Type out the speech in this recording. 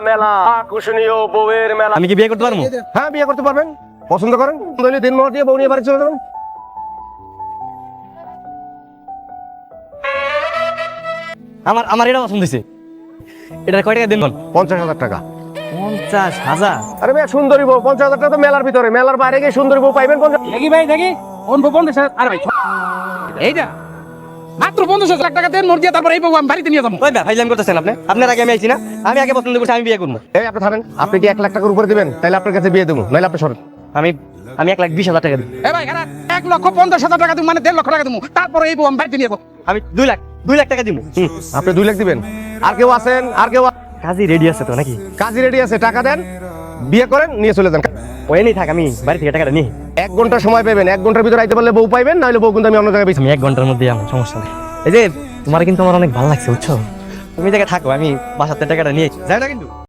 মেলা আকর্ষণীয় বউয়ের মেলা। আমি কি বিয়ে করতে পারবো? হ্যাঁ, বিয়ে করতে পারবেন। পছন্দ করেন তাহলে 3 মাস দিয়ে বউ নিয়ে বাড়ি চলে যাবেন। আমার আমার এটা পছন্দ হয়েছে। এটা কয় টাকা দিন? 50,000 টাকা। 50,000? আরে ভাই, সুন্দরী বউ 50,000 টাকা তো মেলার ভিতরে, মেলার বাইরে গিয়ে সুন্দরী বউ পাইবেন 50। দেখি ভাই দেখি কোন 50,000? আরে ভাই এইটা মাত্র 50,000 টাকা দেন, নোট দিয়ে তারপর এই বউ আমি বাড়িতে নিয়ে যাবো। ওই ভাই ফাইজলাম করতেছেন আপনি? আপনার আগে আমি আইছি না? আমি আগে পছন্দ করছি, আমি বিয়ে করবো। এই আপনি থামেন। আপনি কি 1 লাখ টাকার উপরে দিবেন? তাহলে আপনার কাছে বিয়ে দেবো, নাহলে আপনি সরেন। আমি 1,20,000 টাকা দিই। এ ভাই খারাপ, 1,50,000 টাকা তুমি মানে 1.5 লক্ষ টাকা দেবো, তারপরে এই বউ আমি বাড়িতে নিয়ে যাবো। আমি 2 লাখ টাকা দিব। আপনি 2 লাখ দিবেন? আর কেউ আছেন? আর কেউ? কাজী রেডি আছে তো নাকি? কাজী রেডি আছে, টাকা দেন, বিয়ে করেন, নিয়ে চলে যান। ওই নেই থাক, আমি বাড়ি থেকে টাকাটা নিই। 1 ঘন্টা সময় পাবেন, 1 ঘন্টার ভিতরে আইতে পারলে বউ পাইবেন, নাহলে বউ কিন্তু আমি অন্য জায়গায় বেশি। আমি 1 ঘন্টার মধ্যে আমার সমস্যা নেই। এই যে তোমার কিন্তু আমার অনেক ভালো লাগছে, বুঝছো? তুমি জায়গায় থাকো, আমি বাসাতে টাকাটা নিয়ে যাই না কিন্তু।